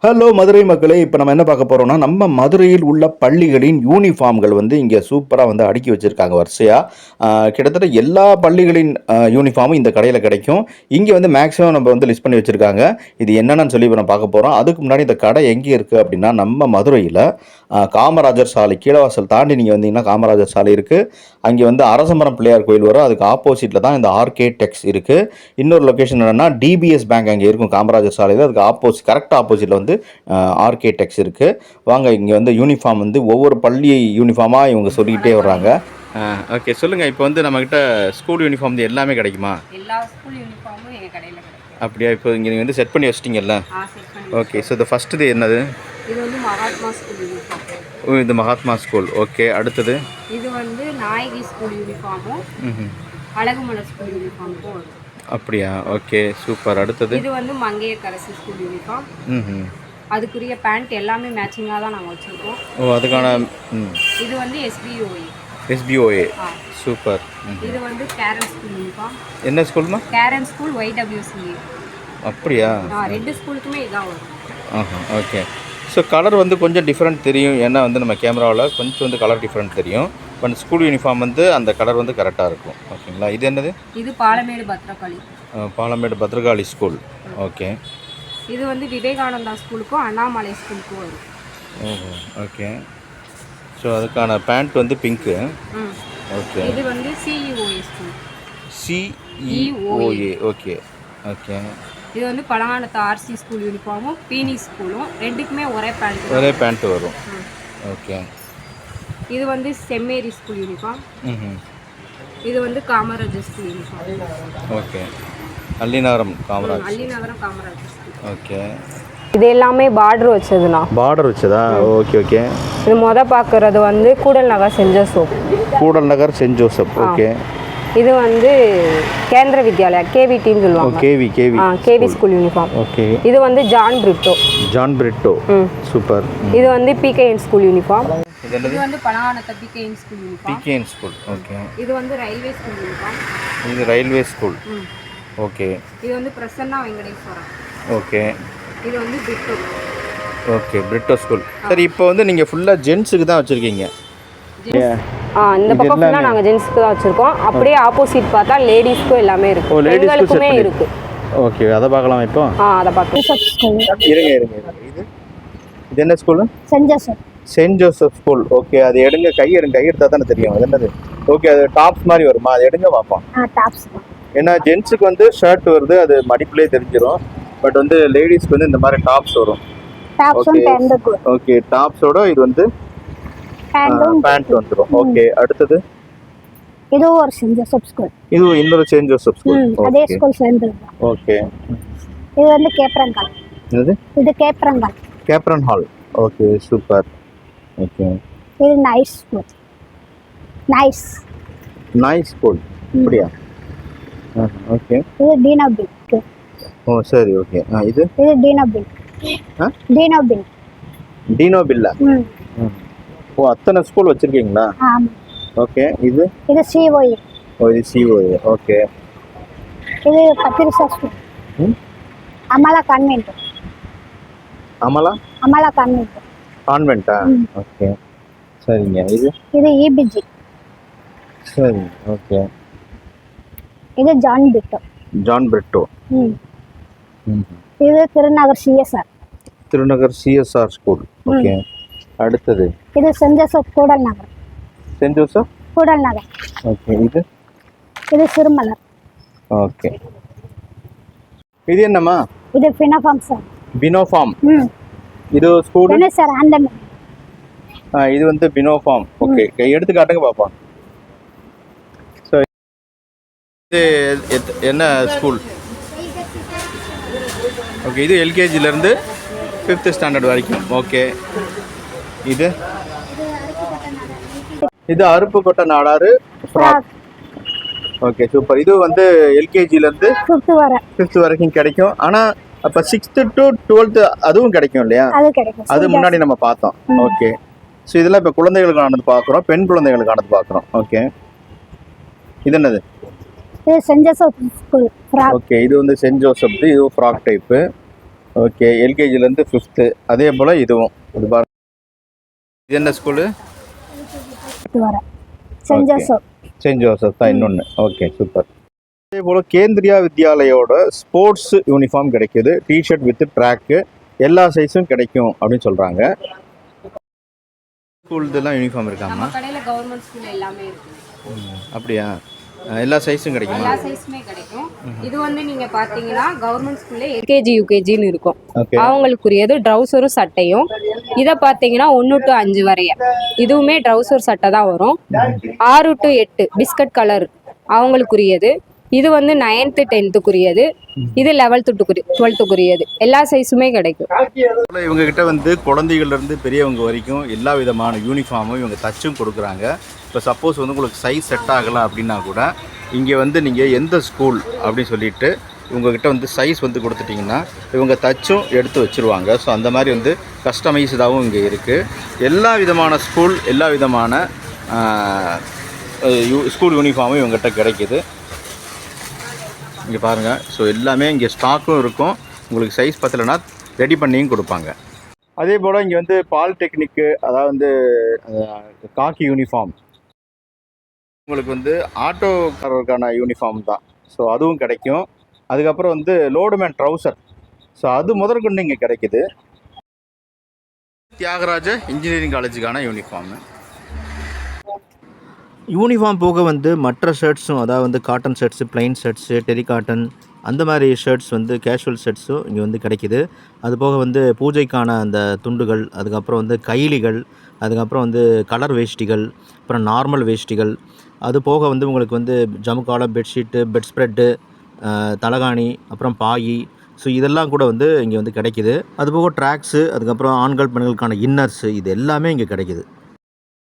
Hello Madurai மக்களே! இப்போ நம்ம என்ன பார்க்க போறோம்னா, நம்ம மதுரையில் உள்ள பள்ளிகளின் யூனிஃபார்ம்கள் வந்து இங்க சூப்பரா வந்து அடுக்கி வச்சிருக்காங்க வரிசையா. அ கிட்டத்தட்ட எல்லா பள்ளிகளின் யூனிஃபார்மும் இந்த கடையில கிடைக்கும். இங்க வந்து மேக்ஸிமம் நம்ம வந்து லிஸ்ட் பண்ணி வச்சிருக்காங்க. இது என்னன்னு சொல்லி இப்ப நம்ம பார்க்க போறோம். அதுக்கு முன்னாடி இந்த கடை எங்கே இருக்கு அப்படின்னா, நம்ம மதுரையில காமராஜர் சாலை கீழவாசல் தாண்டி நீங்க வந்தீங்கன்னா காமராஜர் சாலை இருக்கு. அங்கே வந்து அரசமரம் பிள்ளையார் கோயில் வரும். அதுக்கு ஆப்போசிட்ல தான் இந்த ஆர்கே டெக்ஸ் இருக்கு. இன்னொரு லொகேஷன் என்னன்னா, டிபிஎஸ் பேங்க் அங்கே இருக்கும் காமராஜர் சாலையில. அதுக்கு கரெக்ட்டா ஆப்போசிட்ல வந்து ஆர்கே டெக்ஸ் இருக்கு. வாங்க இங்க வந்து யூனிஃபார்ம் வந்து ஒவ்வொரு பள்ளி யூனிஃபார்மா இவங்க சொல்லிக்கிட்டே வர்றாங்க. ஓகே சொல்லுங்க. இப்போ வந்து நம்மகிட்ட ஸ்கூல் யூனிஃபார்ம் வந்து எல்லாமே கிடைக்குமா? எல்லா ஸ்கூல் யூனிஃபார்மும் எங்க கடையில கிடைக்கும். அப்படியா? இப்போ இங்க நீங்க வந்து செட் பண்ணி வச்சிட்டீங்கல்ல? செட் பண்ணி. ஓகே. ஸோ இது ஃபர்ஸ்ட்டு என்னது? இது வந்து மகாத்மா ஸ்கூல் யூனிஃபார்ம். ஓ, இது மகாத்மா ஸ்கூல். ஓகே. அடுத்தது? இது வந்து நாயகி ஸ்கூல் யூனிஃபார்மும் அழகுமலர் ஸ்கூல் யூனிஃபார்மும் வரும். அப்படியா? Okay super. அடுத்தது? இது வந்து மங்கையர்கரசி ஸ்கூல் யூனிஃபார்ம். அதுக்குரிய பேண்ட் எல்லாமே மேட்சிங்காக தான் நாங்கள் வச்சுருக்கோம். ஓ, அதுக்கான இது வந்து எஸ்பிஓஏ. எஸ்பிஓஏ. சூப்பர். இது வந்து கேரன் ஸ்கூல் யூனிஃபார்ம். என்ன ஸ்கூல்மா? கேரன் ஸ்கூல் YWCA. அப்படியா? ரெண்டு ஸ்கூலுக்குமே இதான் வரும். ஓகே. ஸோ கலர் வந்து கொஞ்சம் டிஃப்ரெண்ட் தெரியும். ஏன்னா வந்து நம்ம கேமராவில் கொஞ்சம் வந்து கலர் டிஃப்ரெண்ட் தெரியும். பட் ஸ்கூல் யூனிஃபார்ம் வந்து அந்த கலர் வந்து கரெக்டாக இருக்கும். ஓகேங்களா? இது என்னது? இது பாலமேடு பத்ரகாளி. பாலமேடு பத்ரகாளி ஸ்கூல். ஓகே. இது வந்து விவேகானந்தா ஸ்கூலுக்கும் அண்ணாமலை ஸ்கூலுக்கும் வரும். ஓஹோ. ஓகே. ஸோ அதுக்கான பேண்ட் வந்து பிங்க்கு. ஓகே. இது வந்து CEOA school. CEOA. Okay. Okay. இது வந்து பழங்கானத்து RC ஸ்கூல் யூனிஃபார்மும் பீனி ஸ்கூலும் ரெண்டுக்குமே ஒரே பேண்ட் வரும். ஓகே. இது வந்து செம்மேரி ஸ்கூல் யூனிஃபார்ம். இது வந்து Kamarajar school uniform. Okay. Allinagaram Kamarajar school. Okay. இது எல்லாமே பார்டர் வச்சதுண்ணா. பார்டர் வச்சதா? Okay okay. இது பார்க்குறது வந்து Koodal Nagar saint Joseph. Koodal Nagar saint Joseph. Okay. இது வந்து கேந்திர வித்யாலயா KVTன்னு சொல்லுவாங்க. KV school uniform. ஓகே. இது வந்து ஜான் பிரிட்டோ. சூப்பர். இது வந்து PKN ஸ்கூல் யூனிஃபார்ம். இது வந்து பழங்கானத்து PKN ஸ்கூல் யூனிஃபார்ம். ஓகே. இது வந்து ரயில்வே ஸ்கூல் யூனிஃபார்ம். இது ரயில்வே ஸ்கூல். ஓகே. இது வந்து பிரசன்னா வெங்கடேஸ்வரா. ஓகே. இது வந்து பிரிட்டோ. ஓகே. பிரிட்டோ ஸ்கூல். சரி, இப்போ வந்து நீங்கள் ஃபுல்லாக ஜென்ஸுக்கு தான் வச்சுருக்கீங்க. இந்த பக்கம் ஃபுல்லாக நாங்கள் ஜென்ஸ்க்கு தான் வச்சுருக்கோம். அப்படியே ஆப்போசிட் பார்த்தா லேடிஸ்க்கும் எல்லாமே இருக்குது. பெண்களுக்குமே இருக்குது. ஓகே. அதை பார்க்கலாம் இப்போ. அதை பார்க்கலாம். இருங்க. இது என்ன school? Saint Joseph school. Okay. அது எடுங்க. கை எடுத்தால் தானே தெரியும் அது என்னது. ஓகே. அது டாப்ஸ் மாதிரி வருமா? அது எடுங்க பார்ப்போம். ஏன்னா ஜென்ஸுக்கு வந்து ஷர்ட் வருது, அது மடிப்புலேயே தெரிஞ்சிடும். பட் வந்து லேடிஸ்க்கு வந்து இந்த மாதிரி டாப்ஸ் வரும். ஓகே. டாப்ஸோட இது வந்து பேண்ட் வந்துரும். ஓகே. அடுத்தது? இது ஒரு சென்ட் ஜோசப் ஸ்கூல். இது இன்னொரு சென்ட் ஜோசப் ஸ்கூல். அதே ஸ்கூல் சேர்ந்து. ஓகே. இது வந்து கேப்ரன் ஹால். இது கேப்ரன் ஹால். ஓகே. சூப்பர். ஓகே. இது நைஸ் ஸ்கூல். Nice school. அப்படியா? ஓகே. இது டீனா பில். ஓ சரி. ஓகே. இது டீனா பில். டீனோ பில்லா? ஓ, அத்தனை ஸ்கூல் வச்சிருக்கீங்களா? ஆமா. ஓகே. இது COA. ஓ, இது COA. ஓகே. இது Patricia school. Amala convent. Amala கான்வென்ட்டா? ஓகே. சரிங்க. இது EBG. சரி. ஓகே. இது ஜான் பிரிட்டோ. இது திருநகர் CSR ஸ்கூல். ஓகே. அடுத்தது? இது சென்ட் ஜோசப் கூடல் நகர். ஓகே. இது சிறுமலர். ஓகே. இது என்னம்மா? இது பினோஃபார்ம் சார். பினோஃபார்ம். இது ஸ்கூல் என்ன சார்? அந்த இது வந்து பினோஃபார்ம். ஓகே. எடுத்து காட்டுங்க பாப்போம். சோ இது என்ன ஸ்கூல்? ஓகே. இது LKGல இருந்து 5th ஸ்டாண்டர்ட் வரைக்கும். ஓகே. இது அருப்புக்கோட்டை நாடாறு ஃப்ராக். ஓகே. சூப்பர். இது வந்து LKGல இருந்து 5th வரைக்கும் கிடைக்கும். ஆனா அப்ப 6th to 12th அதுவும் கிடைக்கும் இல்லையா? அது முன்னாடி நம்ம பார்த்தோம். ஓகே. ஸோ இதெல்லாம் இப்போ குழந்தைகளுக்கானது பார்க்குறோம், பெண் குழந்தைகளுக்கானது பார்க்குறோம். ஓகே. இது என்னது? Saint Joseph school frock. Okay. இது வந்து சென்ட் ஜோசப். இது ஃப்ராக் டைப்பு. ஓகே, எல்கேஜிலேருந்து 5th. அதே போல் இதுவும் இது பாருங்க. இது என்ன ஸ்கூலு? வர சென்ட் ஜோசப். சென்ட் ஜோசப் தான் இன்னொன்று. Okay, super. அதே போல் கேந்திரியா வித்யாலயோட ஸ்போர்ட்ஸ் யூனிஃபார்ம் கிடைக்கிது. டிஷர்ட் வித் ட்ராக்கு எல்லா சைஸும் கிடைக்கும் அப்படின்னு சொல்கிறாங்க. ஸ்கூல்தெல்லாம் யூனிஃபார்ம் இருக்காமா? கடையில் கவர்மெண்ட் ஸ்கூல் எல்லாமே இருக்கு. அப்படியா? எல்லா சைஸும் கிடைக்குமா? எல்லா சைஸுமே கிடைக்கும். இது வந்து நீங்க பாத்தீங்கன்னா கவர்மெண்ட் ஸ்கூல்ல எல்கேஜி யூகேஜின்னு இருக்கும். அவங்களுக்குரியது ட்ரௌசரும் சட்டையும். இதை பார்த்தீங்கன்னா 1 to 5 வரைய இதுவுமே ட்ரௌசர் சட்டை தான் வரும். 6 to 8 பிஸ்கட் கலர் அவங்களுக்குரியது. இது வந்து 9th 10th இது 11th to 12th எல்லா சைஸுமே கிடைக்கும். இவங்க கிட்ட வந்து குழந்தைகள்லேருந்து பெரியவங்க வரைக்கும் எல்லா விதமான யூனிஃபார்மும் இவங்க தச்சும் கொடுக்குறாங்க. இப்போ சப்போஸ் வந்து உங்களுக்கு சைஸ் செட் ஆகலை அப்படின்னா கூட இங்கே வந்து நீங்கள் எந்த ஸ்கூல் அப்படின்னு சொல்லிட்டு இவங்ககிட்ட வந்து சைஸ் வந்து கொடுத்துட்டிங்கன்னா இவங்க தச்சும் எடுத்து வச்சுருவாங்க. ஸோ அந்த மாதிரி வந்து கஸ்டமைஸ்டாகவும் இங்கே இருக்குது. எல்லா விதமான ஸ்கூல் எல்லா விதமான ஸ்கூல் யூனிஃபார்மும் இவங்ககிட்ட கிடைக்கிது. இங்கே பாருங்கள். ஸோ எல்லாமே இங்கே ஸ்டாக்கும் இருக்கும். உங்களுக்கு சைஸ் பத்தலைன்னா ரெடி பண்ணியும் கொடுப்பாங்க. அதே போல் இங்கே வந்து பாலிடெக்னிக்கு, அதாவது வந்து காக்கி யூனிஃபார்ம், உங்களுக்கு வந்து ஆட்டோக்காரருக்கான யூனிஃபார்ம் தான். ஸோ அதுவும் கிடைக்கும். அதுக்கப்புறம் வந்து லோடுமேன் ட்ரௌசர், ஸோ அது முதற்கொண்டு இங்கே கிடைக்கிது. தியாகராஜ இன்ஜினியரிங் காலேஜுக்கான யூனிஃபார்மு. யூனிஃபார்ம் போக வந்து மற்ற ஷர்ட்ஸும், அதாவது வந்து cotton shirts, plain shirts, terry cotton அந்த மாதிரி ஷர்ட்ஸ் வந்து கேஷுவல் ஷர்ட்ஸும் இங்கே வந்து கிடைக்கிது. அது போக வந்து பூஜைக்கான அந்த துண்டுகள், அதுக்கப்புறம் வந்து கைலிகள், அதுக்கப்புறம் வந்து கலர் வேஷ்டிகள், அப்புறம் நார்மல் வேஷ்டிகள், அது போக வந்து உங்களுக்கு வந்து ஜமுக்காலம், பெட்ஷீட்டு, பெட் ஸ்ப்ரெட்டு, தலகாணி, அப்புறம் பாயி, ஸோ இதெல்லாம் கூட வந்து இங்கே வந்து கிடைக்கிது. அதுபோக ட்ராக்ஸு, அதுக்கப்புறம் ஆண்கள் பெண்களுக்கான இன்னர்ஸு, இது எல்லாமே இங்கே கிடைக்கிது.